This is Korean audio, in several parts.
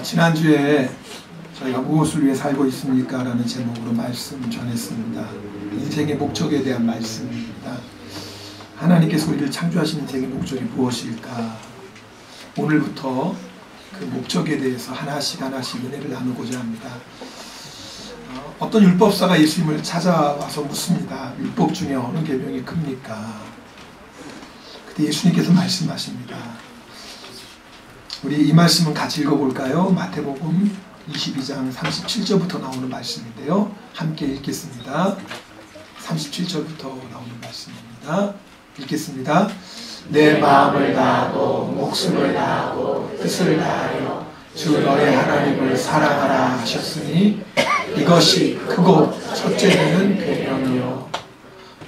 지난주에 저희가 무엇을 위해 살고 있습니까? 라는 제목으로 말씀 전했습니다. 인생의 목적에 대한 말씀입니다. 하나님께서 우리를 창조하신 인생의 목적이 무엇일까? 오늘부터 그 목적에 대해서 하나씩 은혜를 나누고자 합니다. 어떤 율법사가 예수님을 찾아와서 묻습니다. 율법 중에 어느 계명이 큽니까? 그때 예수님께서 말씀하십니다. 우리 이 말씀은 같이 읽어볼까요? 마태복음 22장 37절부터 나오는 말씀인데요. 함께 읽겠습니다. 37절부터 나오는 말씀입니다. 읽겠습니다. 내 마음을 다하고 목숨을 다하고 뜻을 다하여 주 너의 하나님을 사랑하라 하셨으니 이것이 크고 첫째는 계명이요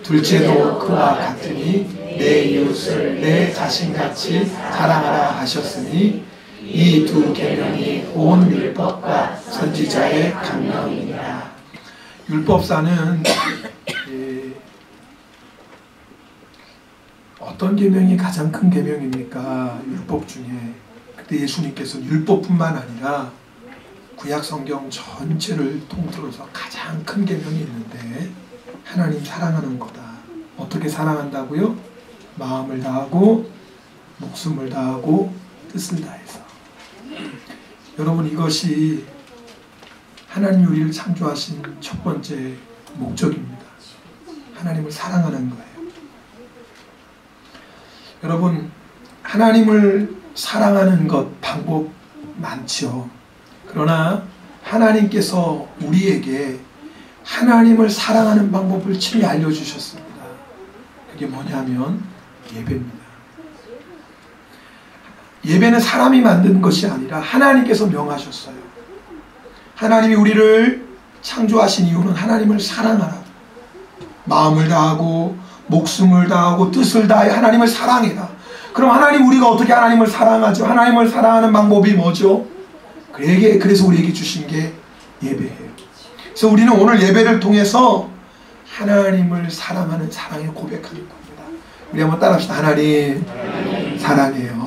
둘째도 그와 같으니 내 이웃을 내 자신같이 사랑하라 하셨으니 이 두 계명이 온 율법과 선지자의 강령이니라. 율법사는 어떤 계명이 가장 큰 계명입니까? 율법 중에. 그때 예수님께서 율법뿐만 아니라 구약 성경 전체를 통틀어서 가장 큰 계명이 있는데 하나님 사랑하는 거다. 어떻게 사랑한다고요? 마음을 다하고 목숨을 다하고 뜻을 다해서. 여러분, 이것이 하나님이 우리를 창조하신 첫 번째 목적입니다. 하나님을 사랑하는 거예요. 여러분, 하나님을 사랑하는 것 방법 많죠. 그러나 하나님께서 우리에게 하나님을 사랑하는 방법을 친히 알려주셨습니다. 그게 뭐냐면 예배입니다. 예배는 사람이 만든 것이 아니라 하나님께서 명하셨어요. 하나님이 우리를 창조하신 이유는 하나님을 사랑하라고. 마음을 다하고 목숨을 다하고 뜻을 다해 하나님을 사랑해라. 그럼 하나님, 우리가 어떻게 하나님을 사랑하죠? 하나님을 사랑하는 방법이 뭐죠? 그래서 우리에게 주신 게 예배예요. 그래서 우리는 오늘 예배를 통해서 하나님을 사랑하는 사랑을 고백하는 겁니다. 우리 한번 따라합시다. 하나님 사랑해요.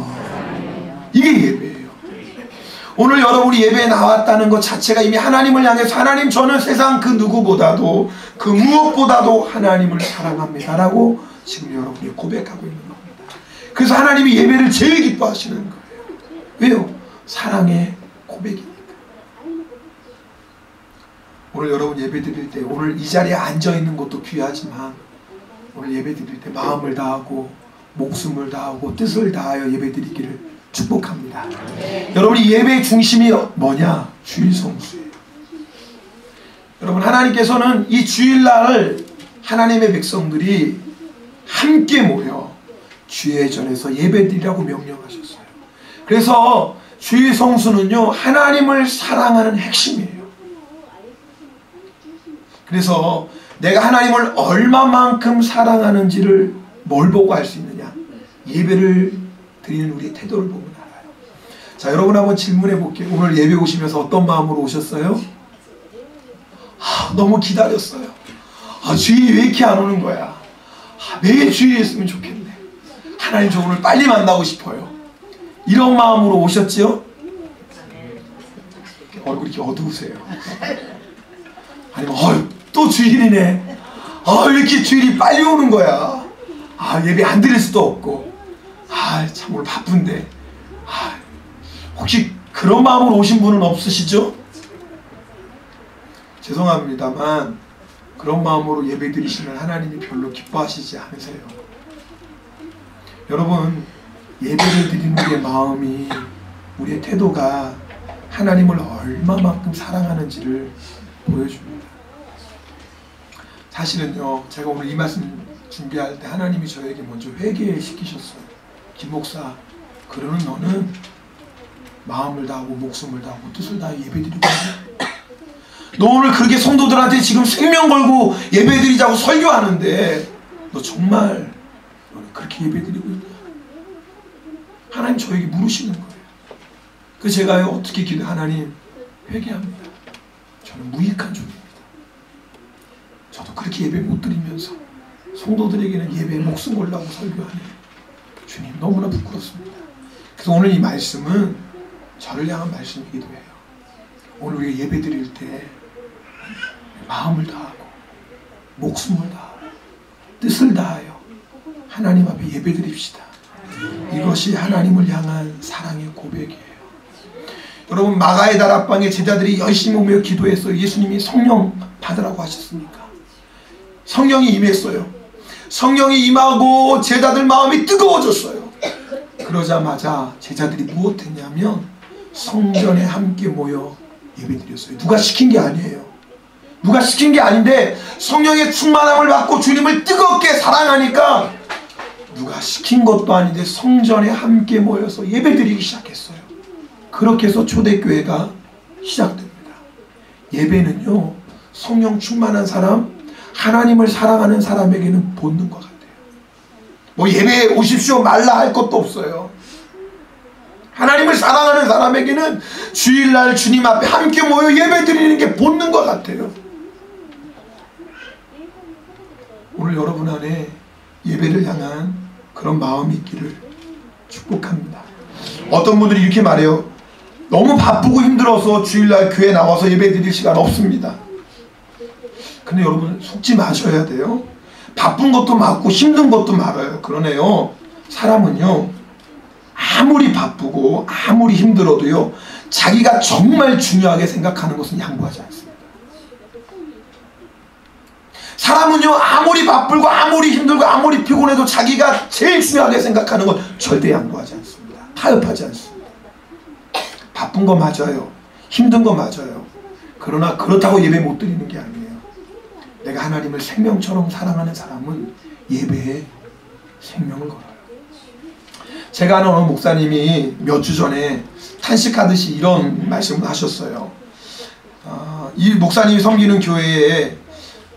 이게 예배예요. 오늘 여러분이 예배에 나왔다는 것 자체가 이미 하나님을 향해서 하나님, 저는 세상 그 누구보다도 그 무엇보다도 하나님을 사랑합니다 라고 지금 여러분이 고백하고 있는 겁니다. 그래서 하나님이 예배를 제일 기뻐하시는 거예요. 왜요? 사랑의 고백이니까. 오늘 여러분 예배 드릴 때, 오늘 이 자리에 앉아 있는 것도 귀하지만 오늘 예배 드릴 때 마음을 다하고 목숨을 다하고 뜻을 다하여 예배 드리기를 축복합니다. 여러분이 예배의 중심이 뭐냐? 주일 성수예요. 여러분, 하나님께서는 이 주일날 하나님의 백성들이 함께 모여 주의 전에서 예배드리라고 명령하셨어요. 그래서 주일 성수는요, 하나님을 사랑하는 핵심이에요. 그래서 내가 하나님을 얼마만큼 사랑하는지를 뭘 보고 알 수 있느냐? 예배를 드리는 우리의 태도를 보면 알아요. 자, 여러분 한번 질문해 볼게요. 오늘 예배 오시면서 어떤 마음으로 오셨어요? 너무 기다렸어요. 주일이 왜 이렇게 안 오는 거야? 매일 주일이 있으면 좋겠네. 하나님, 저 오늘 빨리 만나고 싶어요. 이런 마음으로 오셨죠? 얼굴이 이렇게 어두우세요. 아니면 또 주일이네. 왜 이렇게 주일이 빨리 오는 거야? 예배 안 드릴 수도 없고. 참 오늘 바쁜데. 혹시 그런 마음으로 오신 분은 없으시죠? 죄송합니다만 그런 마음으로 예배 드리시면 하나님이 별로 기뻐하시지 않으세요. 여러분, 예배를 드리는 우리의 마음이, 우리의 태도가 하나님을 얼마만큼 사랑하는지를 보여줍니다. 사실은요, 제가 오늘 이 말씀 준비할 때 하나님이 저에게 먼저 회개시키셨어요. 김 목사, 그러는 너는 마음을 다하고 목숨을 다하고 뜻을 다해 예배드리고 있냐? 너 오늘 그렇게 성도들한테 지금 생명 걸고 예배드리자고 설교하는데 너 정말 너는 그렇게 예배드리고 있냐? 하나님 저에게 물으시는 거예요. 그래서 제가 어떻게 기도, 하나님 회개합니다. 저는 무익한 종입니다. 저도 그렇게 예배 못 드리면서 성도들에게는 예배에 목숨 걸라고 설교하니 주님 너무나 부끄럽습니다. 그래서 오늘 이 말씀은 저를 향한 말씀이기도 해요. 오늘 우리가 예배 드릴 때 마음을 다하고 목숨을 다하고 뜻을 다하여 하나님 앞에 예배 드립시다. 이것이 하나님을 향한 사랑의 고백이에요. 여러분, 마가의 다락방에 제자들이 열심히 오며 기도했어요. 예수님이 성령 받으라고 하셨으니까 성령이 임했어요. 성령이 임하고 제자들 마음이 뜨거워졌어요. 그러자마자 제자들이 무엇했냐면 성전에 함께 모여 예배드렸어요. 누가 시킨 게 아니에요. 누가 시킨 게 아닌데 성령의 충만함을 받고 주님을 뜨겁게 사랑하니까 누가 시킨 것도 아닌데 성전에 함께 모여서 예배드리기 시작했어요. 그렇게 해서 초대교회가 시작됩니다. 예배는요, 성령 충만한 사람, 하나님을 사랑하는 사람에게는 본능과 같아요. 뭐 예배에 오십시오 말라 할 것도 없어요. 하나님을 사랑하는 사람에게는 주일날 주님 앞에 함께 모여 예배드리는 게 본능과 같아요. 오늘 여러분 안에 예배를 향한 그런 마음이 있기를 축복합니다. 어떤 분들이 이렇게 말해요. 너무 바쁘고 힘들어서 주일날 교회 나와서 예배 드릴 시간 없습니다. 근데 여러분 속지 마셔야 돼요. 바쁜 것도 많고 힘든 것도 많아요. 그러네요. 사람은요, 아무리 바쁘고 아무리 힘들어도요, 자기가 정말 중요하게 생각하는 것은 양보하지 않습니다. 사람은요, 아무리 바쁘고 아무리 힘들고 아무리 피곤해도 자기가 제일 중요하게 생각하는 건 절대 양보하지 않습니다. 타협하지 않습니다. 바쁜 거 맞아요. 힘든 거 맞아요. 그러나 그렇다고 예배 못 드리는 게 아니에요. 내가 하나님을 생명처럼 사랑하는 사람은 예배에 생명을 걸어요. 제가 아는 어느 목사님이 몇 주 전에 탄식하듯이 이런 말씀을 하셨어요. 이 목사님이 섬기는 교회에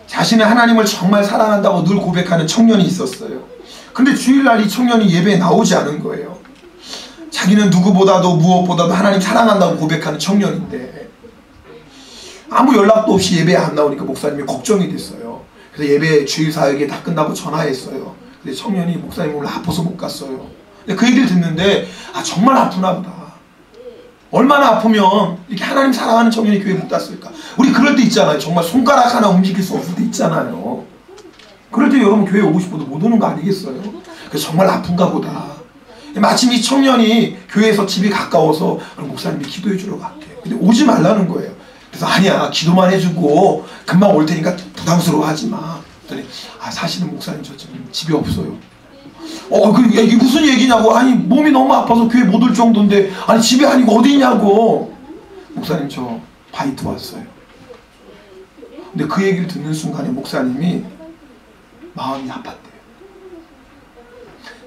자신은 하나님을 정말 사랑한다고 늘 고백하는 청년이 있었어요. 근데 주일날 이 청년이 예배에 나오지 않은 거예요. 자기는 누구보다도 무엇보다도 하나님 사랑한다고 고백하는 청년인데 아무 연락도 없이 예배에 안 나오니까 목사님이 걱정이 됐어요. 그래서 예배 주일 사역이 다 끝나고 전화했어요. 근데 청년이 목사님 오늘 아파서 못 갔어요. 근데 그 얘기를 듣는데 정말 아프나 보다. 얼마나 아프면 이렇게 하나님 사랑하는 청년이 교회 못 갔을까. 우리 그럴 때 있잖아요. 정말 손가락 하나 움직일 수 없을 때 있잖아요. 그럴 때 여러분 교회 오고 싶어도 못 오는 거 아니겠어요? 그래서 정말 아픈가 보다. 마침 이 청년이 교회에서 집이 가까워서 목사님이 기도해 주러 갈게. 근데 오지 말라는 거예요. 그래서 아니야, 기도만 해주고 금방 올 테니까 부담스러워 하지 마. 그랬더니 사실은 목사님 저 지금 집이 없어요. 이게 무슨 얘기냐고. 아니 몸이 너무 아파서 교회 못 올 정도인데 아니 집이 아니고 어디 있냐고. 목사님 저 바이트 왔어요. 근데 그 얘기를 듣는 순간에 목사님이 마음이 아팠대요.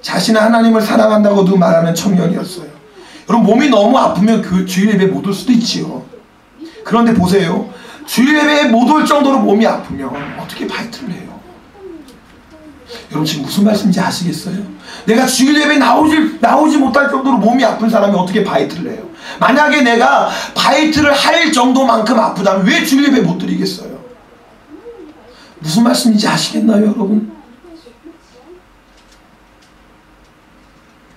자신은 하나님을 사랑한다고도 말하는 청년이었어요. 여러분 몸이 너무 아프면 주일 예배 못 올 수도 있지요. 그런데 보세요. 주일 예배에 못 올 정도로 몸이 아프면 어떻게 바이트를 해요? 여러분 지금 무슨 말씀인지 아시겠어요? 내가 주일 예배에 나오지 못할 정도로 몸이 아픈 사람이 어떻게 바이트를 해요? 만약에 내가 바이트를 할 정도만큼 아프다면 왜 주일 예배 못 드리겠어요? 무슨 말씀인지 아시겠나요, 여러분?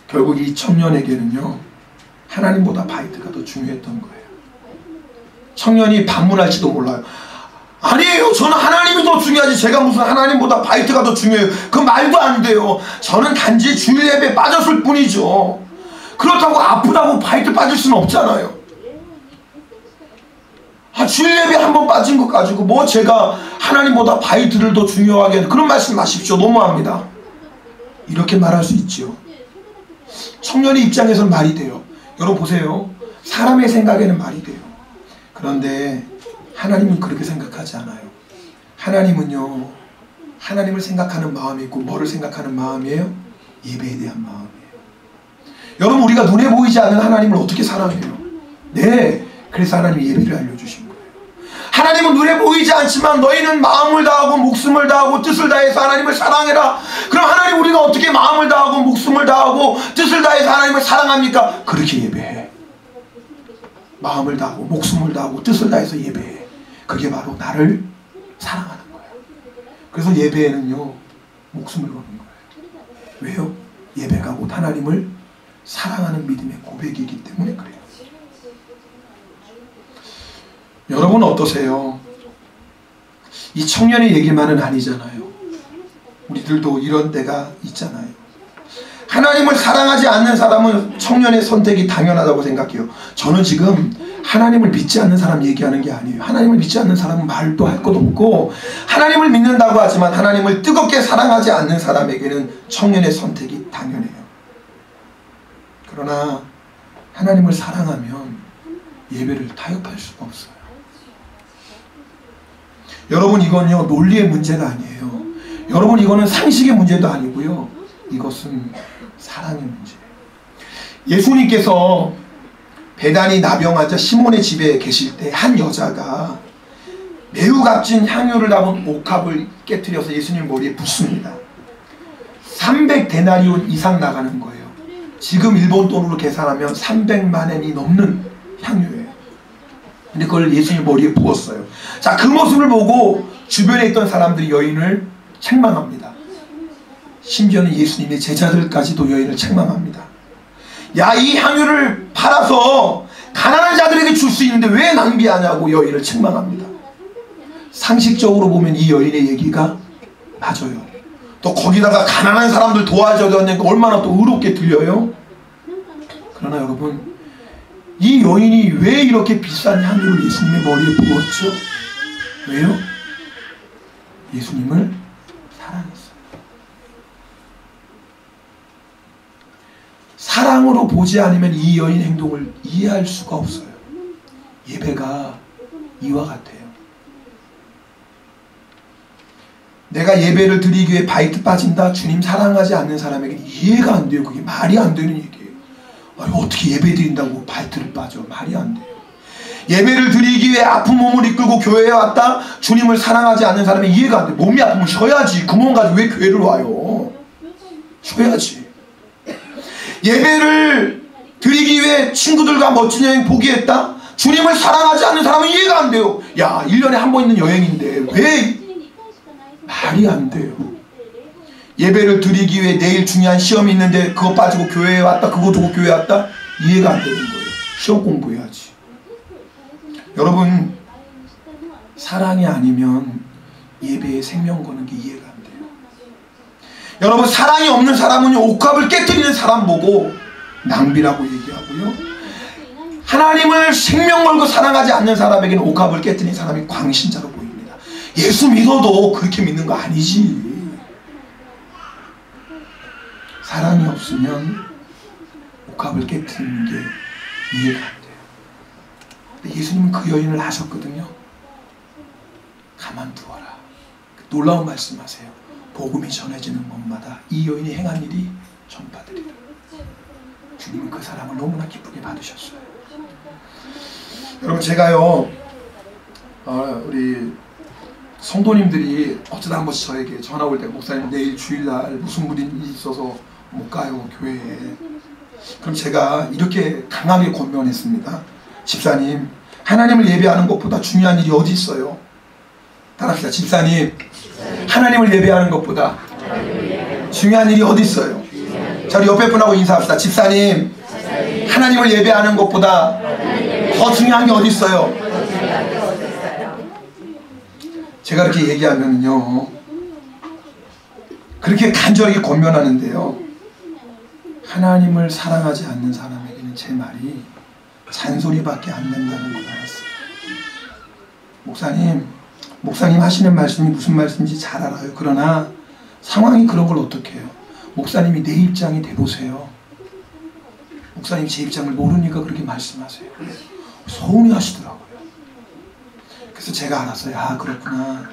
결국 이 청년에게는요, 하나님보다 바이트가 더 중요했던 거예요. 청년이 방문할지도 몰라요. 아니에요. 저는 하나님이 더 중요하지. 제가 무슨 하나님보다 바이트가 더 중요해요. 그 말도 안 돼요. 저는 단지 주일 예배에 빠졌을 뿐이죠. 그렇다고 아프다고 바이트 빠질 수는 없잖아요. 주일 예배 한 번 빠진 것 가지고 뭐 제가 하나님보다 바이트를 더 중요하게 그런 말씀 마십시오. 너무합니다. 이렇게 말할 수 있지요. 청년의 입장에서는 말이 돼요. 여러분 보세요. 사람의 생각에는 말이 돼요. 그런데 하나님은 그렇게 생각하지 않아요. 하나님은요, 하나님을 생각하는 마음이 있고 뭐를 생각하는 마음이에요? 예배에 대한 마음이에요. 여러분 우리가 눈에 보이지 않는 하나님을 어떻게 사랑해요? 네, 그래서 하나님이 예배를 알려주신 거예요. 하나님은 눈에 보이지 않지만 너희는 마음을 다하고 목숨을 다하고 뜻을 다해서 하나님을 사랑해라. 그럼 하나님 우리가 어떻게 마음을 다하고 목숨을 다하고 뜻을 다해서 하나님을 사랑합니까? 그렇게 예배해. 마음을 다하고 목숨을 다하고 뜻을 다해서 예배해. 그게 바로 나를 사랑하는 거예요. 그래서 예배에는요, 목숨을 거는 거예요. 왜요? 예배가 곧 하나님을 사랑하는 믿음의 고백이기 때문에 그래요. 여러분 어떠세요? 이 청년의 얘기만은 아니잖아요. 우리들도 이런 때가 있잖아요. 하나님을 사랑하지 않는 사람은 청년의 선택이 당연하다고 생각해요. 저는 지금 하나님을 믿지 않는 사람 얘기하는 게 아니에요. 하나님을 믿지 않는 사람은 말도 할 것 없고, 하나님을 믿는다고 하지만 하나님을 뜨겁게 사랑하지 않는 사람에게는 청년의 선택이 당연해요. 그러나 하나님을 사랑하면 예배를 타협할 수가 없어요. 여러분, 이건요 논리의 문제가 아니에요. 여러분, 이거는 상식의 문제도 아니고요, 이것은 사랑의 문제예요. 예수님께서 베다니 나병 환자 시몬의 집에 계실 때 한 여자가 매우 값진 향유를 담은 옥합을 깨트려서 예수님 머리에 붓습니다. 300데나리온 이상 나가는 거예요. 지금 일본 돈으로 계산하면 300만 엔이 넘는 향유예요. 근데 그걸 예수님 머리에 부었어요. 자, 그 모습을 보고 주변에 있던 사람들이 여인을 책망합니다. 심지어는 예수님의 제자들까지도 여인을 책망합니다. 야, 이 향유를 팔아서 가난한 자들에게 줄 수 있는데 왜 낭비하냐고 여인을 책망합니다. 상식적으로 보면 이 여인의 얘기가 맞아요. 또 거기다가 가난한 사람들 도와줘야 되니까 얼마나 또 의롭게 들려요. 그러나 여러분, 이 여인이 왜 이렇게 비싼 향유를 예수님의 머리에 부었죠? 왜요? 예수님을 사랑했어요. 사랑으로 보지 않으면 이 여인 행동을 이해할 수가 없어요. 예배가 이와 같아요. 내가 예배를 드리기 위해 바이트 빠진다? 주님 사랑하지 않는 사람에게 이해가 안 돼요. 그게 말이 안 되는 얘기예요. 아니, 어떻게 예배 드린다고 바이트를 빠져? 말이 안 돼요. 예배를 드리기 위해 아픈 몸을 이끌고 교회에 왔다? 주님을 사랑하지 않는 사람이 이해가 안 돼요. 몸이 아프면 쉬어야지. 그 몸 가지고 왜 교회를 와요? 쉬어야지. 예배를 드리기 위해 친구들과 멋진 여행 포기했다? 주님을 사랑하지 않는 사람은 이해가 안 돼요. 야, 1년에 한 번 있는 여행인데 왜? 말이 안 돼요. 예배를 드리기 위해 내일 중요한 시험이 있는데 그거 빠지고 교회에 왔다, 그거 두고 교회에 왔다? 이해가 안 되는 거예요. 시험 공부해야지. 여러분, 사랑이 아니면 예배에 생명 거는 게 이해가 안 돼요. 여러분, 사랑이 없는 사람은 옥합을 깨뜨리는 사람 보고 낭비라고 얘기하고요, 하나님을 생명 걸고 사랑하지 않는 사람에게는 옥합을 깨뜨리는 사람이 광신자로 보입니다. 예수 믿어도 그렇게 믿는 거 아니지. 사랑이 없으면 옥합을 깨뜨리는 게 이해가 안 돼요. 근데 예수님은 그 여인을 하셨거든요. 가만두어라. 놀라운 말씀하세요. 복음이 전해지는 곳마다 이 여인이 행한 일이 전파되리라. 주님은 그 사람을 너무나 기쁘게 받으셨어요. 여러분, 제가요, 우리 성도님들이 어쩌다 한 번씩 저에게 전화 올 때, 목사님 내일 주일날 무슨 일이 있어서 못 가요 교회에. 그럼 제가 이렇게 강하게 권면했습니다. 집사님, 하나님을 예배하는 것보다 중요한 일이 어디 있어요? 따라합시다. 집사님, 하나님을 예배하는 것보다 중요한 일이 어디 있어요? 자, 우리 옆에 분하고 인사합시다. 집사님, 하나님을 예배하는 것보다 더 중요한 게 어디 있어요? 제가 이렇게 얘기하면요, 그렇게 간절하게 권면하는데요, 하나님을 사랑하지 않는 사람에게는 제 말이 잔소리밖에 안 된다는 걸 알았어요. 목사님 하시는 말씀이 무슨 말씀인지 잘 알아요. 그러나 상황이 그런 걸 어떻게 해요? 목사님이 내 입장이 돼보세요. 목사님이 제 입장을 모르니까 그렇게 말씀하세요. 서운해 하시더라고요. 그래서 제가 알았어요. 아, 그렇구나.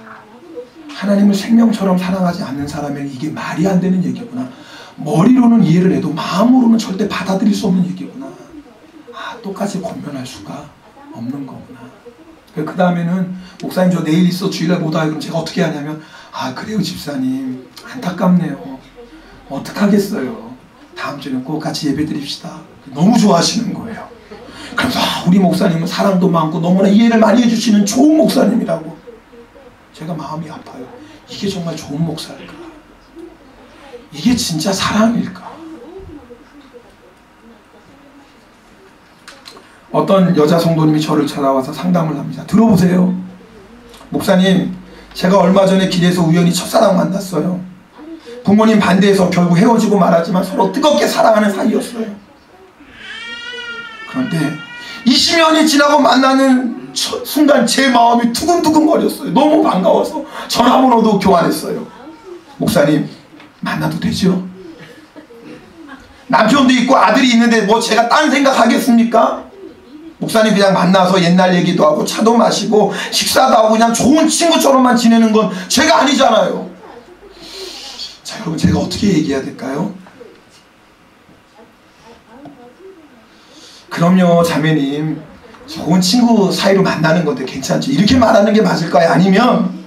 하나님을 생명처럼 사랑하지 않는 사람에게 이게 말이 안 되는 얘기구나. 머리로는 이해를 해도 마음으로는 절대 받아들일 수 없는 얘기구나. 아, 똑같이 권면할 수가 없는 거구나. 그 다음에는 목사님 저 내일 있어 주일날 못 와요. 그럼 제가 어떻게 하냐면, 아, 그래요 집사님, 안타깝네요. 어떡하겠어요. 다음 주에는 꼭 같이 예배 드립시다. 너무 좋아하시는 거예요. 그래서 우리 목사님은 사랑도 많고 너무나 이해를 많이 해주시는 좋은 목사님이라고. 제가 마음이 아파요. 이게 정말 좋은 목사일까? 이게 진짜 사랑일까? 어떤 여자 성도님이 저를 찾아와서 상담을 합니다. 들어보세요. 목사님, 제가 얼마 전에 길에서 우연히 첫사랑 만났어요. 부모님 반대해서 결국 헤어지고 말았지만 서로 뜨겁게 사랑하는 사이였어요. 그런데 20년이 지나고 만나는 순간 제 마음이 두근두근 거렸어요. 너무 반가워서 전화번호도 교환했어요. 목사님, 만나도 되죠? 남편도 있고 아들이 있는데 뭐 제가 딴 생각하겠습니까? 목사님, 그냥 만나서 옛날 얘기도 하고 차도 마시고 식사도 하고 그냥 좋은 친구처럼만 지내는 건 제가 아니잖아요. 자, 여러분, 제가 어떻게 얘기해야 될까요? 그럼요, 자매님, 좋은 친구 사이로 만나는 건데 괜찮죠. 이렇게 말하는 게 맞을까요? 아니면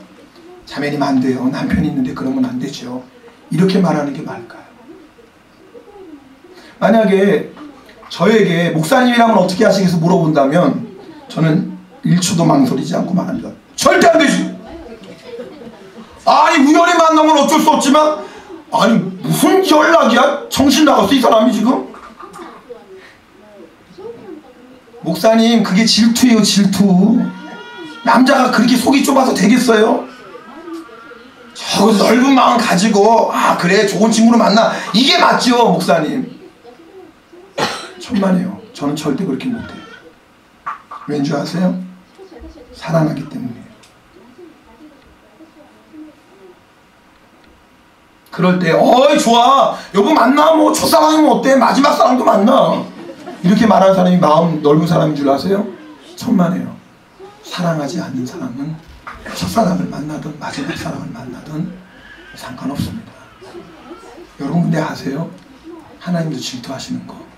자매님, 안 돼요. 남편이 있는데 그러면 안 되죠. 이렇게 말하는 게 맞을까요? 만약에 저에게 목사님이라면 어떻게 하시겠어 물어본다면 저는 1초도 망설이지 않고 말합니다. 절대 안 되지. 아니, 우연히 만난 건 어쩔 수 없지만, 아니 무슨 연락이야? 정신 나갔어 이 사람이 지금? 목사님, 그게 질투예요, 질투. 남자가 그렇게 속이 좁아서 되겠어요? 저 넓은 마음 가지고 그래, 좋은 친구로 만나, 이게 맞죠, 목사님? 천만에요. 저는 절대 그렇게 못해요. 왠지 아세요? 사랑하기 때문이에요. 그럴 때 어이 좋아, 여보 만나, 뭐 첫사랑이면 어때, 마지막 사랑도 만나, 이렇게 말하는 사람이 마음 넓은 사람인 줄 아세요? 천만에요. 사랑하지 않는 사람은 첫사랑을 만나든 마지막 사랑을 만나든 상관없습니다. 여러분, 근데 아세요? 하나님도 질투하시는 거.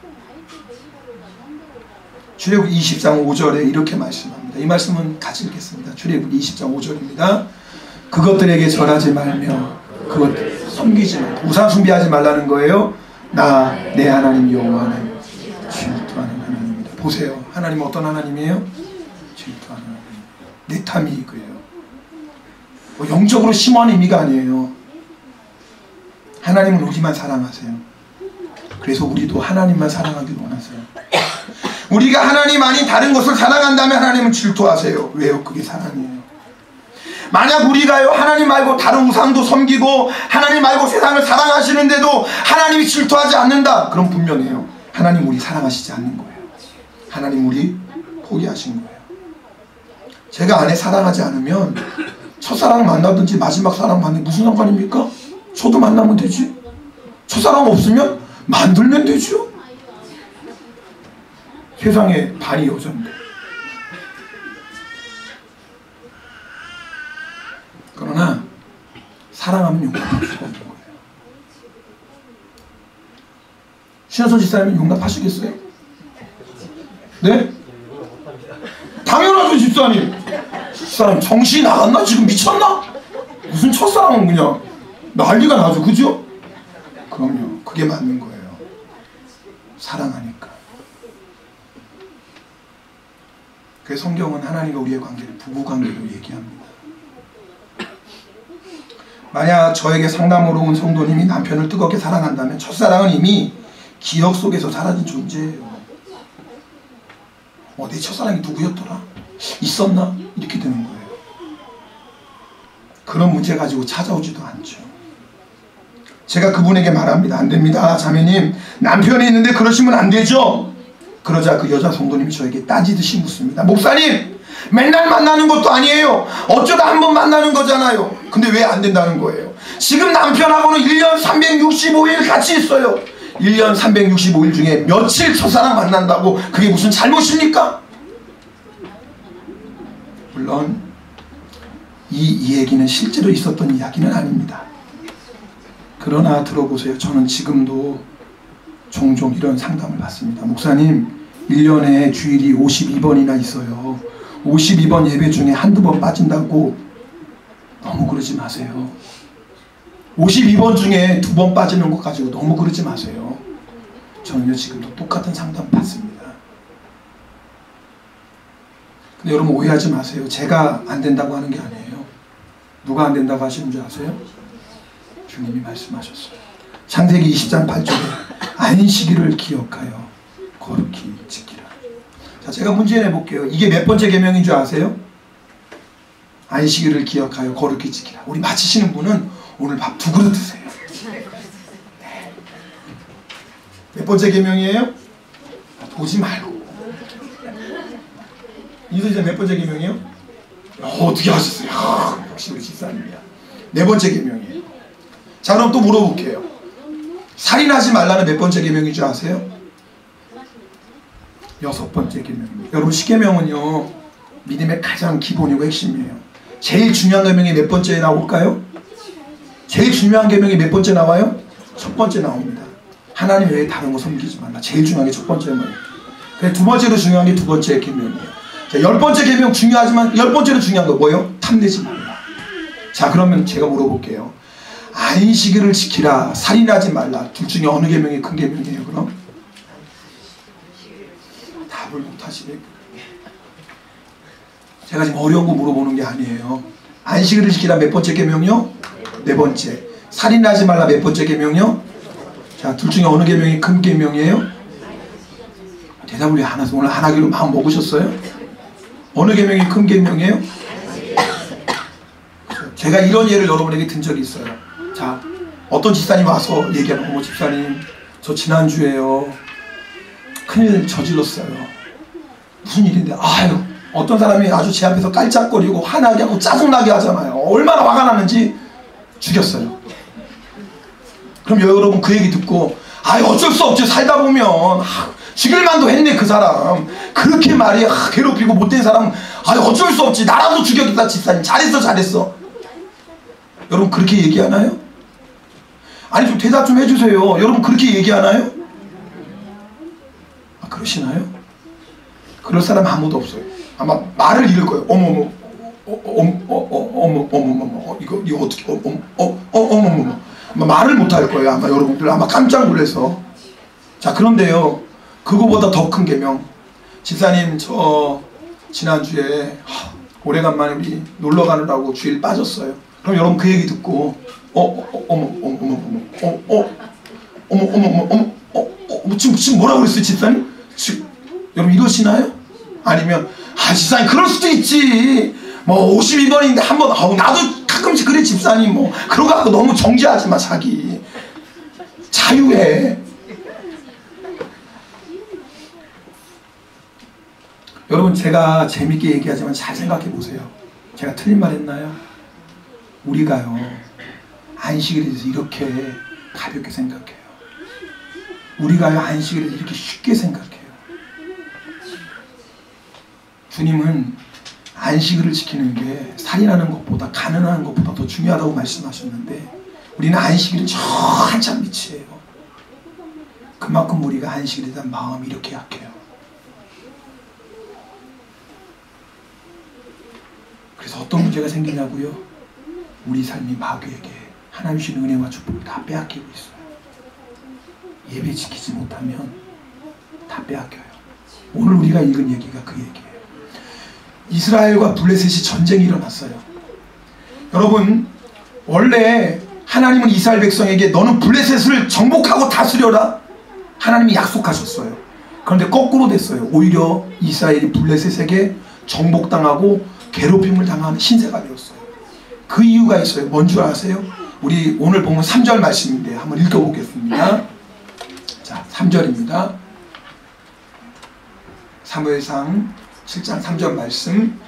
출애굽 20장 5절에 이렇게 말씀합니다. 이 말씀은 같이 읽겠습니다. 출애굽 20장 5절입니다. 그것들에게 절하지 말며 그것들 섬기지 말고, 우상 숭배하지 말라는 거예요. 나 내 하나님 여호와는 질투하는 하나님입니다. 보세요, 하나님은 어떤 하나님이에요? 질투하는 하나님. 내탐이 그래요. 뭐 영적으로 심오한 의미가 아니에요. 하나님은 우리만 사랑하세요. 그래서 우리도 하나님만 사랑하길 원하세요. 우리가 하나님 아닌 다른 것을 사랑한다면 하나님은 질투하세요. 왜요? 그게 사랑이에요. 만약 우리가요, 하나님 말고 다른 우상도 섬기고 하나님 말고 세상을 사랑하시는데도 하나님이 질투하지 않는다, 그럼 분명해요. 하나님 우리 사랑하시지 않는 거예요. 하나님 우리 포기하신 거예요. 제가 아내 사랑하지 않으면 첫사랑 만나든지 마지막 사랑 만나면 무슨 상관입니까? 저도 만나면 되지. 첫사랑 없으면 만들면 되죠. 세상에 반이 여자인데. 그러나 사랑하면 용납할 수가 없는 거예요. 신하선 집사님은 용납하시겠어요? 네? 당연하죠, 집사님. 집사람 정신이 나갔나? 지금 미쳤나? 무슨 첫사랑은 그냥 난리가 나죠, 그죠? 그럼요, 그게 맞는 거예요. 사랑하니까. 그래서 성경은 하나님과 우리의 관계를 부부관계로 얘기합니다. 만약 저에게 상담으로 온 성도님이 남편을 뜨겁게 사랑한다면 첫사랑은 이미 기억 속에서 사라진 존재예요. 내 첫사랑이 누구였더라? 있었나? 이렇게 되는 거예요. 그런 문제 가지고 찾아오지도 않죠. 제가 그분에게 말합니다. 안 됩니다, 자매님. 남편이 있는데 그러시면 안 되죠. 그러자 그 여자 성도님이 저에게 따지듯이 묻습니다. 목사님, 맨날 만나는 것도 아니에요. 어쩌다 한 번 만나는 거잖아요. 근데 왜 안 된다는 거예요? 지금 남편하고는 1년 365일 같이 있어요. 1년 365일 중에 며칠 첫사랑 만난다고 그게 무슨 잘못입니까? 물론 이 얘기는 실제로 있었던 이야기는 아닙니다. 그러나 들어보세요. 저는 지금도 종종 이런 상담을 받습니다. 목사님, 1년에 주일이 52번이나 있어요. 52번 예배 중에 한두 번 빠진다고 너무 그러지 마세요. 52번 중에 2번 빠지는 것 가지고 너무 그러지 마세요. 저는요, 지금도 똑같은 상담 받습니다. 근데 여러분 오해하지 마세요. 제가 안 된다고 하는 게 아니에요. 누가 안 된다고 하시는 줄 아세요? 주님이 말씀하셨어요. 창세기 20장 8절에 안식일을 기억하여 거룩히 지키라. 자, 제가 문제 내볼게요. 이게 몇 번째 계명인 줄 아세요? 안식일을 기억하여 거룩히 지키라. 우리 마치시는 분은 오늘 밥 2그릇 드세요. 네. 몇 번째 계명이에요? 보지 말고. 이제 몇 번째 계명이에요? 어떻게 하셨어요? 역시 우리 집사님이야. 4번째 계명이에요. 자, 그럼 또 물어볼게요. 살인하지 말라는 몇 번째 계명인 줄 아세요? 6번째 계명입니다. 여러분, 10계명은요 믿음의 가장 기본이고 핵심이에요. 제일 중요한 계명이 몇 번째에 나올까요? 제일 중요한 계명이 몇 번째 나와요? 첫 번째 나옵니다. 하나님 외에 다른 거 섬기지 말라. 제일 중요한 게 첫 번째예요. 두 번째로 중요한 게 2번째 계명이에요. 자, 10번째 계명 중요하지만 10번째로 중요한 거 뭐예요? 탐내지 말라. 자, 그러면 제가 물어볼게요. 안식일을 지키라, 살인하지 말라. 둘 중에 어느 계명이 큰 계명이에요? 그럼? 답을 못하시네. 제가 지금 어려운 거 물어보는 게 아니에요. 안식일을 지키라 몇 번째 계명이요? 4번째. 살인하지 말라 몇 번째 계명이요? 자, 둘 중에 어느 계명이 큰 계명이에요? 대답을 왜 안 하세요? 오늘 안 하기로 마음 먹으셨어요? 어느 계명이 큰 계명이에요? 제가 이런 예를 여러분에게 든 적이 있어요. 자, 어떤 집사님 와서 얘기하는, 어머 집사님, 저 지난주에요 큰일 저질렀어요. 무슨 일인데? 아유, 어떤 사람이 아주 제 앞에서 깔짝거리고 화나게 하고 짜증나게 하잖아요. 얼마나 화가 나는지 죽였어요. 그럼 여러분 그 얘기 듣고, 아유 어쩔 수 없지, 살다 보면 죽일 만도 했네 그 사람. 그렇게 말이 괴롭히고 못된 사람, 아유 어쩔 수 없지, 나라도 죽였겠다 집사님, 잘했어 잘했어. 여러분 그렇게 얘기하나요? 아니 좀 대답 좀 해주세요. 여러분 그렇게 얘기하나요? 아, 그러시나요? 그럴 사람 아무도 없어요. 아마 말을 잃을 거예요. 어머머, 어머머머, 이거 어떻게, 어머머머, 말을 못 할 거예요. 아마 여러분들 아마 깜짝 놀라서. 자, 그런데요, 그거보다 더 큰 계명. 집사님, 저 지난주에 오래간만에 우리 놀러 가느라고 주일 빠졌어요. 그럼 여러분 그 얘기 듣고, 지금 뭐라고 그랬어요, 집사님? 여러분 이러시나요? 아니면 집사님 그럴 수도 있지, 뭐 52번인데 한번 나도 가끔씩 그래 집사님, 뭐 그러고 갖고 너무 정죄하지 마. 자기 자유해. 여러분 제가 재밌게 얘기하지만 잘 생각해 보세요. 제가 틀린 말 했나요? 우리가요 안식일에 대해서 이렇게 가볍게 생각해요. 우리가요 안식일에 대해서 이렇게 쉽게 생각해요. 주님은 안식일을 지키는 게 살인하는 것보다, 가난하는 것보다 더 중요하다고 말씀하셨는데, 우리는 안식일은 저 한참 밑이에요. 그만큼 우리가 안식일에 대한 마음이 이렇게 약해요. 그래서 어떤 문제가 생기냐고요? 우리 삶이 마귀에게 하나님 주신 은혜와 축복을 다 빼앗기고 있어요. 예배 지키지 못하면 다 빼앗겨요. 오늘 우리가 읽은 얘기가 그 얘기예요. 이스라엘과 블레셋이 전쟁이 일어났어요. 여러분 원래 하나님은 이스라엘 백성에게 너는 블레셋을 정복하고 다스려라, 하나님이 약속하셨어요. 그런데 거꾸로 됐어요. 오히려 이스라엘이 블레셋에게 정복당하고 괴롭힘을 당하는 신세가 되었어요. 그 이유가 있어요. 뭔 줄 아세요? 우리 오늘 보면 3절 말씀인데 한번 읽어보겠습니다. 자, 3절입니다. 사무엘상 7장 3절 말씀.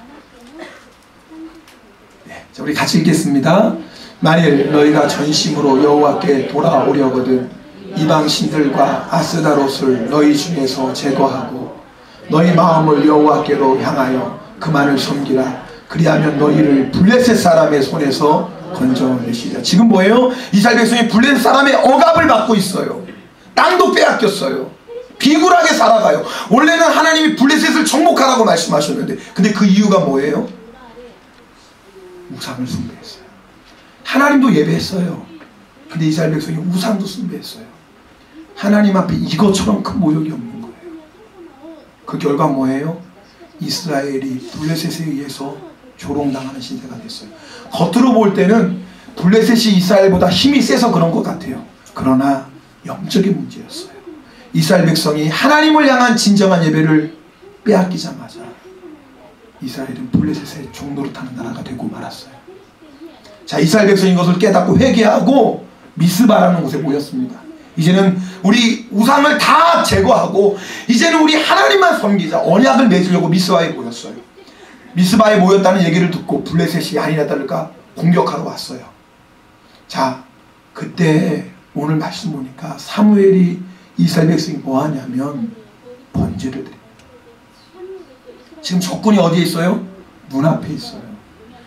네, 자, 우리 같이 읽겠습니다. 만일 너희가 전심으로 여호와께 돌아오려거든 이방 신들과 아스다롯을 너희 중에서 제거하고 너희 마음을 여호와께로 향하여 그만을 섬기라. 그리하면 너희를 블레셋 사람의 손에서 건져내시리라. 지금 뭐예요? 이스라엘 백성이 블레셋 사람의 억압을 받고 있어요. 땅도 빼앗겼어요. 비굴하게 살아가요. 원래는 하나님이 블레셋을 정복하라고 말씀하셨는데, 근데 그 이유가 뭐예요? 우상을 숭배했어요. 하나님도 예배했어요. 근데 이스라엘 백성이 우상도 숭배했어요. 하나님 앞에 이것처럼 큰 모욕이 없는 거예요. 그 결과 뭐예요? 이스라엘이 블레셋에 의해서 조롱당하는 신세가 됐어요. 겉으로 볼 때는 블레셋이 이스라엘보다 힘이 세서 그런 것 같아요. 그러나 영적인 문제였어요. 이스라엘 백성이 하나님을 향한 진정한 예배를 빼앗기자마자 이스라엘은 블레셋의 종노릇하는 나라가 되고 말았어요. 자, 이스라엘 백성이 이것을 깨닫고 회개하고 미스바라는 곳에 모였습니다. 이제는 우리 우상을 다 제거하고 이제는 우리 하나님만 섬기자, 언약을 맺으려고 미스바에 모였어요. 미스바에 모였다는 얘기를 듣고 블레셋이 아니나 다를까 공격하러 왔어요. 자, 그때 오늘 말씀 보니까 사무엘이 이스라엘 백성이 뭐 하냐면 번제를 드립니다. 지금 적군이 어디에 있어요? 눈앞에 있어요.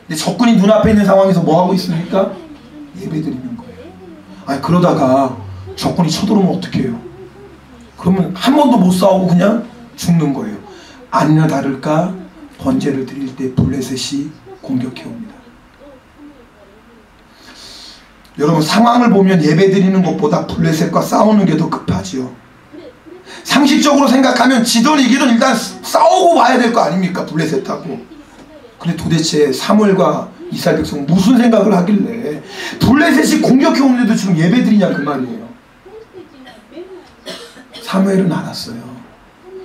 근데 적군이 눈앞에 있는 상황에서 뭐 하고 있습니까? 예배 드리는 거예요. 아니, 그러다가 적군이 쳐들어오면 어떻게 해요? 그러면 한 번도 못 싸우고 그냥 죽는 거예요. 아니나 다를까 번제를 드릴 때 블레셋이 공격해 옵니다. 여러분, 상황을 보면 예배 드리는 것보다 블레셋과 싸우는 게 더 급하지요. 상식적으로 생각하면 지든 이기든 일단 싸우고 와야 될 거 아닙니까? 블레셋하고. 근데 도대체 사무엘과 이스라엘 백성 무슨 생각을 하길래 블레셋이 공격해 오는데도 지금 예배 드리냐 그 말이에요. 사무엘은 알았어요.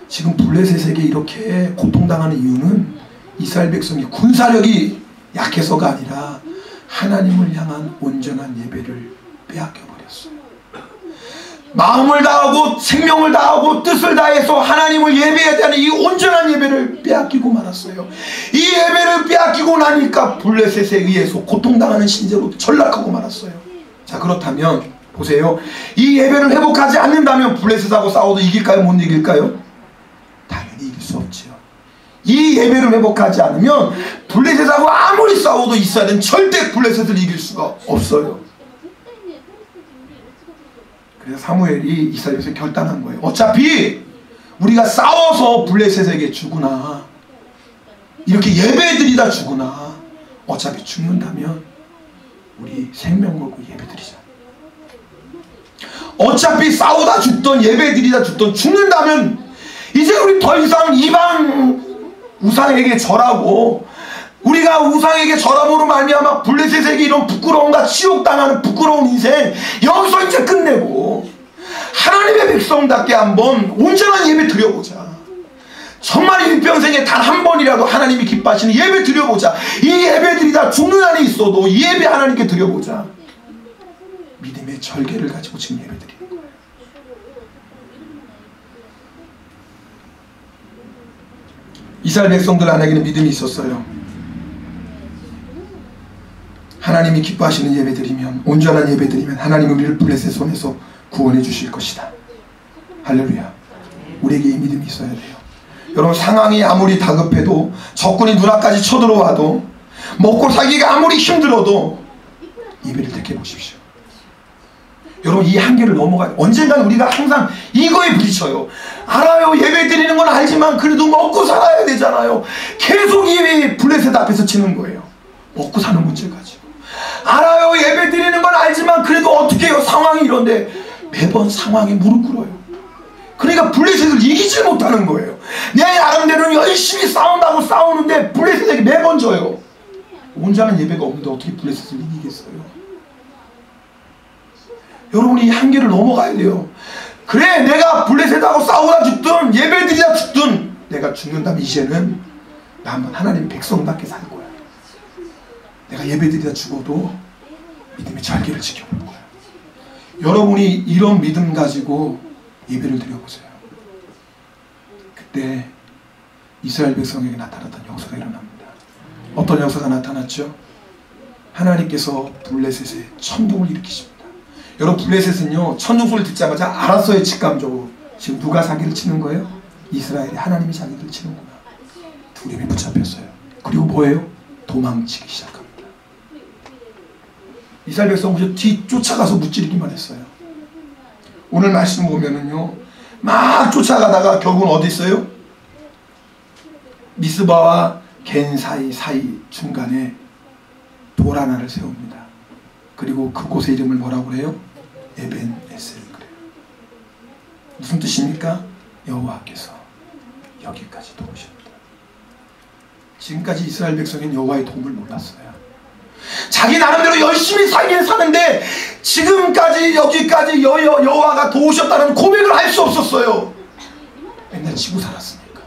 지금 블레셋에게 이렇게 고통당하는 이유는 이스라엘 백성이 군사력이 약해서가 아니라 하나님을 향한 온전한 예배를 빼앗겨버렸어요. 마음을 다하고 생명을 다하고 뜻을 다해서 하나님을 예배해야 되는 이 온전한 예배를 빼앗기고 말았어요. 이 예배를 빼앗기고 나니까 블레셋에 의해서 고통당하는 신세로 전락하고 말았어요. 자, 그렇다면 보세요. 이 예배를 회복하지 않는다면 블레셋하고 싸워도 이길까요? 못 이길까요? 당연히 이길 수 없지요. 이 예배를 회복하지 않으면 블레셋하고 아무리 싸워도 이스라엘은 절대 블레셋을 이길 수가 없어요. 그래서 사무엘이 이스라엘에서 결단한 거예요. 어차피 우리가 싸워서 블레셋에게 주구나, 이렇게 예배드리다 주구나, 어차피 죽는다면 우리 생명 걸고 예배드리자. 어차피 싸우다 죽던 예배드리다 죽던 죽는다면 이제 우리 더 이상 이방 우상에게 절하고 우리가 우상에게 절함으로 말미암아 블레셋에게 이런 부끄러움과 치욕당하는 부끄러운 인생 여기서 이제 끝내고 하나님의 백성답게 한번 온전한 예배 드려보자. 정말 일평생에 단 한 번이라도 하나님이 기뻐하시는 예배 드려보자. 이 예배 드리다 죽는 날이 있어도 이 예배 하나님께 드려보자. 믿음의 절개를 가지고 지금 예배 드리는 거예요. 이스라엘 백성들 안에게는 믿음이 있었어요. 하나님이 기뻐하시는 예배 드리면, 온전한 예배 드리면 하나님은 우리를 블레셋 손에서 구원해 주실 것이다. 할렐루야. 우리에게 이 믿음이 있어야 돼요. 여러분, 상황이 아무리 다급해도, 적군이 눈앞까지 쳐들어와도, 먹고 살기가 아무리 힘들어도 예배를 택해 보십시오. 여러분, 이 한계를 넘어가요. 언젠간 우리가 항상 이거에 부딪혀요. 알아요. 예배 드리는 건 알지만 그래도 먹고 살아야 되잖아요. 계속 이 블레셋 앞에서 치는 거예요. 먹고 사는 문제 가지고. 알아요. 예배 드리는 건 알지만 그래도 어떻게 해요. 상황이 이런데 매번 상황에 무릎 꿇어요. 그러니까 블레셋을 이기질 못하는 거예요. 내 나름대로는 열심히 싸운다고 싸우는데 블레셋에게 매번 져요. 온전한 예배가 없는데 어떻게 블레셋을 이기겠어요. 여러분이 이 한계를 넘어가야 돼요. 그래, 내가 블레셋하고 싸우다 죽든 예배드리다 죽든 내가 죽는다면 이제는 나 한번 하나님 백성답게 살 거야. 내가 예배드리다 죽어도 믿음의 절개를 지켜볼 거야. 여러분이 이런 믿음 가지고 예배를 드려보세요. 그때 이스라엘 백성에게 나타났던 역사가 일어납니다. 어떤 역사가 나타났죠? 하나님께서 블레셋에 천둥을 일으키십니다. 여러분, 블레셋은요, 천둥소리를 듣자마자 알았어요. 직감적으로. 지금 누가 사기를 치는 거예요? 이스라엘이 하나님이 사기를 치는구나. 두려움에 붙잡혔어요. 그리고 뭐예요? 도망치기 시작합니다. 이스라엘 백성은 뒤쫓아가서 무찌르기만 했어요. 오늘 말씀 보면은요, 막 쫓아가다가 결국은 어디 있어요? 미스바와 겐 사이 중간에 돌 하나를 세웁니다. 그리고 그곳의 이름을 뭐라고 그래요? 에벤 에셀 그래요. 무슨 뜻입니까? 여호와께서 여기까지 도우십니다. 지금까지 이스라엘 백성은 여호와의 도움을 몰랐어요. 자기 나름대로 열심히 살긴 사는데 지금까지 여기까지 여호와가 도우셨다는 고백을 할 수 없었어요. 맨날 지고 살았으니까.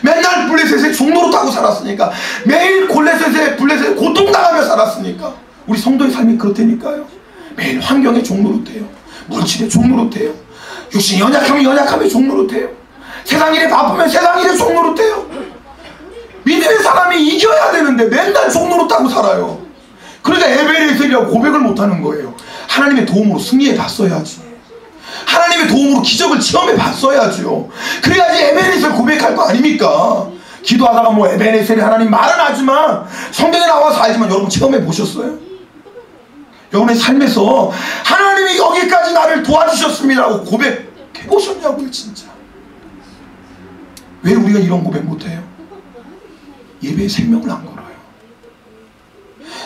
맨날 블레셋의 종로로 타고 살았으니까, 매일 블레셋의 고통당하며 살았으니까. 우리 성도의 삶이 그렇다니까요. 매일 환경의 종로릇해요. 물질의 종로릇해요. 육신이 연약하면 연약함의 종로릇해요. 세상 일에 바쁘면 세상 일의 종로릇해요. 믿음의 사람이 이겨야 되는데 맨날 종로릇하고 살아요. 그러니까 에베네셀이라고 고백을 못하는 거예요. 하나님의 도움으로 승리해 봤어야지. 하나님의 도움으로 기적을 체험해 봤어야죠. 그래야지 에베네셀 고백할 거 아닙니까? 기도하다가 뭐 에베네셀이 하나님 말은 하지만, 성경에 나와서 알지만 여러분 체험해 보셨어요? 여러분의 삶에서 하나님이 여기까지 나를 도와주셨습니다라고 고백해 보셨냐고요. 진짜 왜 우리가 이런 고백 못해요? 예배에 생명을 안 걸어요.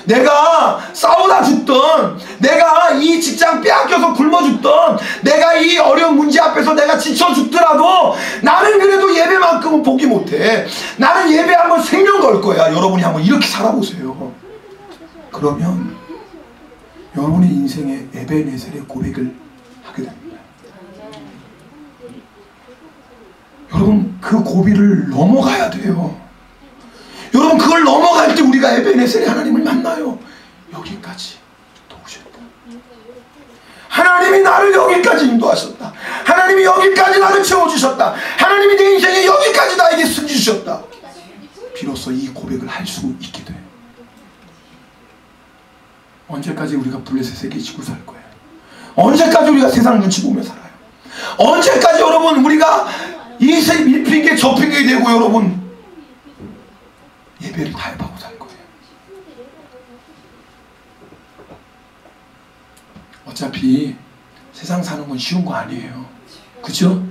내가 싸우다 죽던, 내가 이 직장 빼앗겨서 굶어 죽던, 내가 이 어려운 문제 앞에서 내가 지쳐 죽더라도 나는 그래도 예배만큼은 포기 못해. 나는 예배하면 생명 걸 거야. 여러분이 한번 이렇게 살아보세요. 그러면 여러분의 인생에 에베네셀의 고백을 하게 됩니다. 여러분 그 고비를 넘어가야 돼요. 여러분 그걸 넘어갈 때 우리가 에베네셀의 하나님을 만나요. 여기까지 도우셨다. 하나님이 나를 여기까지 인도하셨다. 하나님이 여기까지 나를 채워주셨다. 하나님이 내 인생에 여기까지 나에게 승리 주셨다. 비로소 이 고백을 할 수 있게 돼요. 언제까지 우리가 블레셋에게 지고 살 거예요? 언제까지 우리가 세상 눈치 보며 살아요? 언제까지 여러분 우리가 이 핑계 저 핑계 대고 여러분 예배를 타협하고 살 거예요? 어차피 세상 사는 건 쉬운 거 아니에요. 그죠?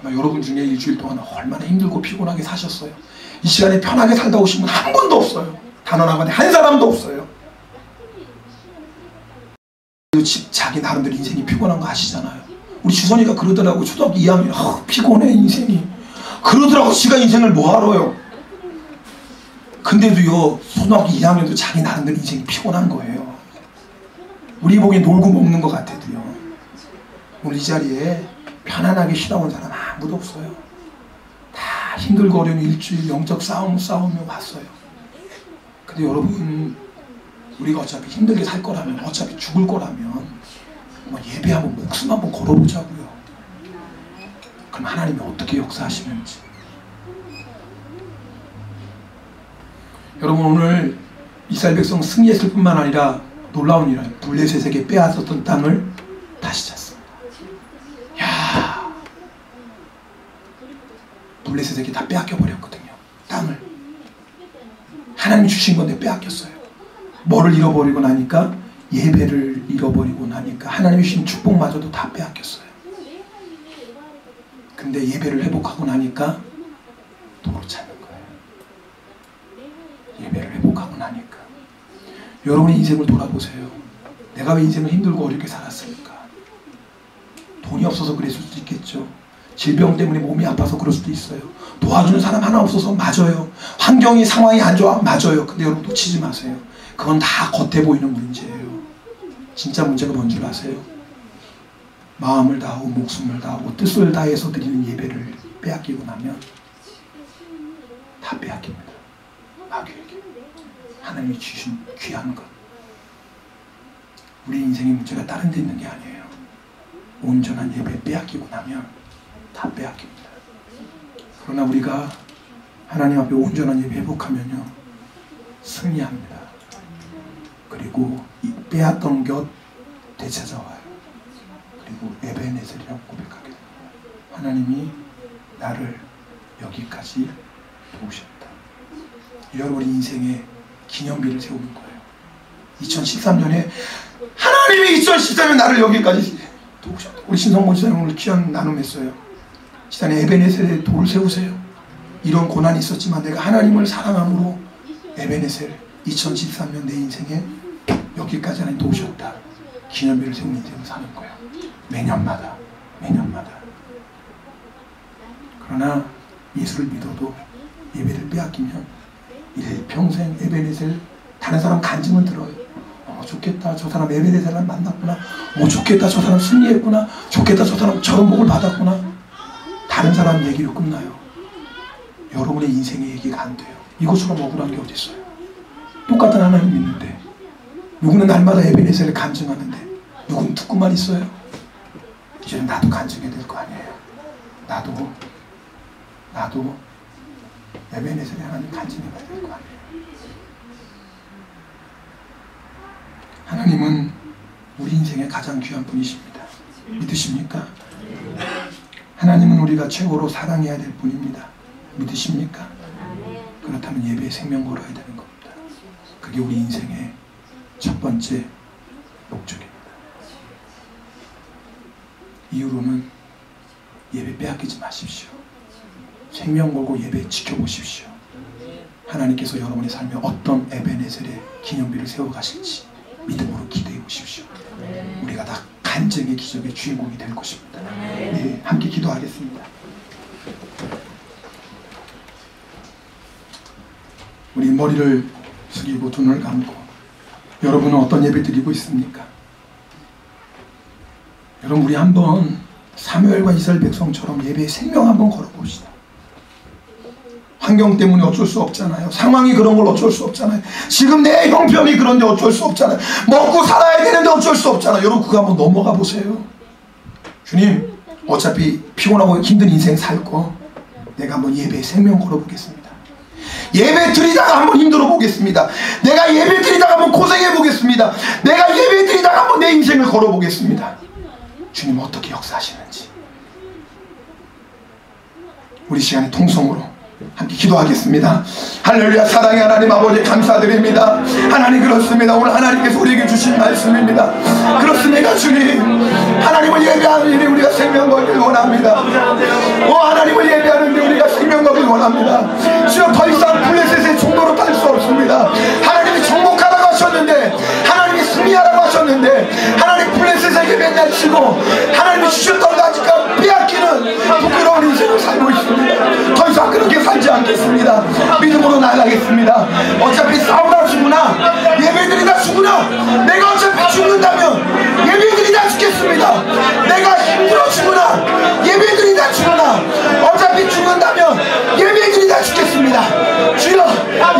아마 여러분 중에 일주일 동안 얼마나 힘들고 피곤하게 사셨어요. 이 시간에 편하게 살다 오신 분 한 분도 없어요. 단원 하나에 한 사람도 없어요. 자기 나름대로 인생이 피곤한 거 아시잖아요. 우리 주선이가 그러더라고. 초등학교 2학년 피곤해 인생이. 그러더라고. 지가 인생을 뭐하러요. 근데도요 초등학교 2학년도 자기 나름대로 인생이 피곤한 거예요. 우리 보기엔 놀고 먹는 것 같아도요. 오늘 이 자리에 편안하게 쉬다 온 사람 아무도 없어요. 다 힘들고 어려운 일주일 영적 싸우며 왔어요. 근데 여러분 우리가 어차피 힘들게 살 거라면, 어차피 죽을 거라면 뭐 예배 한번 목숨 한번 걸어보자고요. 그럼 하나님이 어떻게 역사하시는지. 여러분 오늘 이스라엘 백성 승리했을 뿐만 아니라 놀라운 일은 블레셋에게 빼앗았던 땅을 다시 찼습니다. 야, 블레셋에게 다 빼앗겨 버렸거든요. 땅을 하나님이 주신 건데 빼앗겼어요. 뭐를 잃어버리고 나니까? 예배를 잃어버리고 나니까 하나님이 주신 축복마저도 다 빼앗겼어요. 근데 예배를 회복하고 나니까 도로 찾는 거예요. 예배를 회복하고 나니까. 여러분의 인생을 돌아보세요. 내가 왜 인생을 힘들고 어렵게 살았을까? 돈이 없어서 그랬을 수도 있겠죠. 질병 때문에 몸이 아파서 그럴 수도 있어요. 도와주는 사람 하나 없어서 맞아요. 환경이 상황이 안 좋아 맞아요. 근데 여러분 놓치지 마세요. 그건 다 겉에 보이는 문제예요. 진짜 문제가 뭔 줄 아세요? 마음을 다하고 목숨을 다하고 뜻을 다해서 드리는 예배를 빼앗기고 나면 다 빼앗깁니다. 마귀에게. 하나님이 주신 귀한 것. 우리 인생의 문제가 다른 데 있는 게 아니에요. 온전한 예배 빼앗기고 나면 다 빼앗깁니다. 그러나 우리가 하나님 앞에 온전한 예배 회복하면요 승리합니다. 그리고 이 빼앗던 것 되찾아와요. 그리고 에베네셀이라고 고백하게 됩니다. 하나님이 나를 여기까지 도우셨다. 여러분의 인생에 기념비를 세우는 거예요. 2013년에 하나님이 2013년 나를 여기까지 도우셨다. 우리 신성모 지사님 오늘 귀한 나눔했어요. 지단에 에베네셀의 돌을 세우세요. 이런 고난이 있었지만 내가 하나님을 사랑함으로 에베네셀 2013년 내 인생에 여기까지 하나님 도우셨다. 기념비를 세우는 인생을 사는 거야. 매년마다. 그러나 예수를 믿어도 예배를 빼앗기면 일평생 에베네셀 다른 사람 간증은 들어요. 좋겠다. 저 사람 에베네셀을 만났구나. 좋겠다. 저 사람 승리했구나. 좋겠다. 저 사람 저런 복을 받았구나. 다른 사람 얘기로 끝나요. 여러분의 인생의 얘기가 안 돼요. 이것처럼 억울한 게 어디 있어요? 똑같은 하나님 믿는데 누구는 날마다 에베네셀을 간증하는데 누구는 듣고만 있어요. 이제는 나도 간증해야 될 거 아니에요. 나도 에베네셀의 하나님 간증해봐야 될 거 아니에요. 하나님은 우리 인생의 가장 귀한 분이십니다. 믿으십니까? 하나님은 우리가 최고로 사랑해야 될 분입니다. 믿으십니까? 그렇다면 예배에 생명 걸어야 되는 겁니다. 그게 우리 인생의 첫 번째 목적입니다. 이후로는 예배 빼앗기지 마십시오. 생명 걸고 예배 지켜보십시오. 하나님께서 여러분의 삶에 어떤 에베네셀의 기념비를 세워가실지 믿음으로 기대해 보십시오. 우리가 다 간증의 기적의 주인공이 될 것입니다. 네, 함께 기도하겠습니다. 우리 머리를 숙이고 두 눈을 감고, 여러분은 어떤 예배 드리고 있습니까? 여러분, 우리 한번 사무엘과 이스라엘 백성처럼 예배에 생명 한번 걸어봅시다. 환경 때문에 어쩔 수 없잖아요. 상황이 그런 걸 어쩔 수 없잖아요. 지금 내 형편이 그런데 어쩔 수 없잖아요. 먹고 살아야 되는데 어쩔 수 없잖아요. 여러분, 그거 한번 넘어가 보세요. 주님, 어차피 피곤하고 힘든 인생 살 거 내가 한번 예배에 생명 걸어보겠습니다. 예배 드리다가 한번 힘들어 보겠습니다. 내가 예배 드리다가 한번 고생해 보겠습니다. 내가 예배 드리다가 한번 내 인생을 걸어보겠습니다. 주님 어떻게 역사하시는지 우리 시간에 통성으로 함께 기도하겠습니다. 할렐루야. 사랑의 하나님 아버지 감사드립니다. 하나님, 그렇습니다. 오늘 하나님께서 우리에게 주신 말씀입니다. 그렇습니다. 주님, 하나님을 예배하는 일이 우리가 생명 걸기를 원합니다. 하나님을 예배하는데 우리가 생명 걸기를 원합니다. 주여, 더 이상 블레셋의 종로로 탈 수 없습니다. 하나님이 정복하라고 하셨는데, 하나님이 승리하라고 하셨는데, 하나님 블레셋에게 맨날 치고 하나님이 주셨던 가지가 빼앗기는 부끄러운 인생을 살고 있습니다. 더 이상 그렇게 살지 않겠습니다. 믿음으로 나가겠습니다. 어차피 싸우다 죽으나 예배드리다 죽으나, 내가 어차피 죽는다면 예배드리다 죽겠습니다. 내가 힘들어 죽으나 예배드리다 죽으나, 어차피 죽는다면 예배드리다 죽겠습니다. 주여,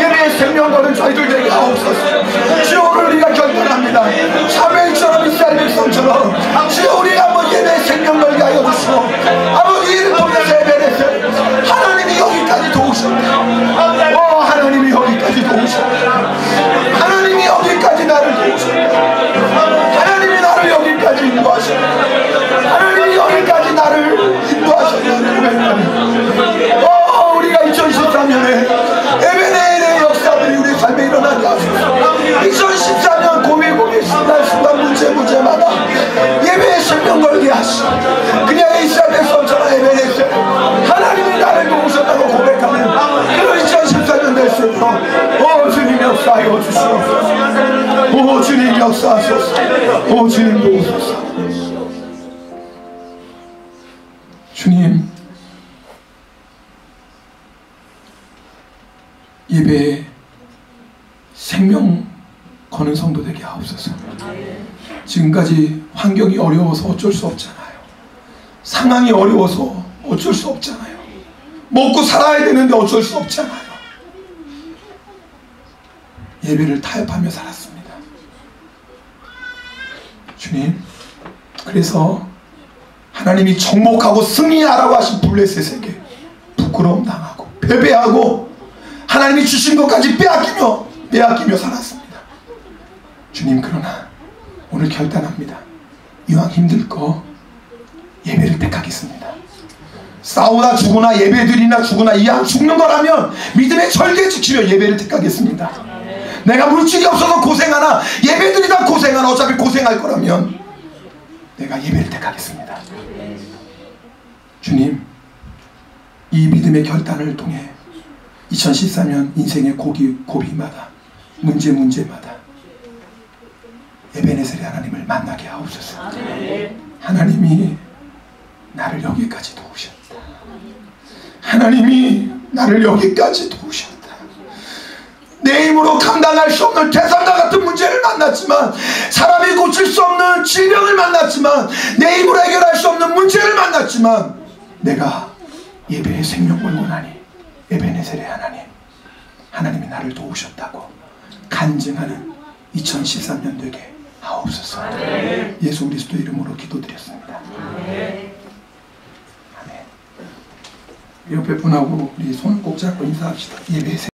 예배의 생명 거는 저희들 되게 하옵소서. 주여, 오늘 우리가 결단합니다. 사무엘처럼 이스라엘 백성처럼 주여, 우리가 한번 예배의 생명 걸게 하여 주시고, 아버지 이를 통해서 예배를 하나님이 여기까지 도우셨다. 하나님이 여기까지 도우셨다. 하나님이 여기까지 나를 도우셨다. 하나님이 나를 여기까지 인도하셨다. 하나님이 여기까지 나를 인도하셨다는 고백합니다. 우리가 2013년에 에베네셀의 역사들이 우리 삶에 일어나게 하소서. 2014년 고민 순간 문제마다 예배에 생명 걸게 하시고, 그냥 이스라엘 백성처럼 에베네셀 하나님이 나를 도우셨다고 고백하는 그런 2014년 될 수 있도록 주님 역사하여 주시옵소서. 주님 역사하소서. 주님 도우소서. 주님, 예배에 생명 거는 성도 되게 하옵소서. 지금까지 환경이 어려워서 어쩔 수 없잖아요. 상황이 어려워서 어쩔 수 없잖아요. 먹고 살아야 되는데 어쩔 수 없잖아요. 예배를 타협하며 살았습니다. 주님, 그래서 하나님이 정복하고 승리하라고 하신 블레셋에게 부끄러움 당하고 패배하고 하나님이 주신 것까지 빼앗기며 살았습니다. 주님, 그러나 오늘 결단합니다. 이왕 힘들 거 예배를 택하겠습니다. 싸우다 죽으나 예배드리나 죽으나, 이왕 죽는 거라면 믿음의 절대 지키며 예배를 택하겠습니다. 내가 물질이 없어서 고생하나 예배드리다 고생하나, 어차피 고생할 거라면 내가 예배를 택하겠습니다. 주님, 이 믿음의 결단을 통해 2013년 인생의 고비마다 문제마다 에베네셀의 하나님을 만나게 하옵소서. 하나님이 나를 여기까지 도우셨다. 하나님이 나를 여기까지 도우셨다. 내 힘으로 감당할 수 없는 대상과 같은 문제를 만났지만, 사람이 고칠 수 없는 질병을 만났지만, 내 힘으로 해결할 수 없는 문제를 만났지만, 내가 예배에 생명 걸고 나니 에베네셀의 하나님, 하나님이 나를 도우셨다고 간증하는 2013년 되게 하옵소서. 예수 그리스도 이름으로 기도드렸습니다. 아멘. 옆에 분하고 우리 손 꼭 잡고 인사합시다. 예배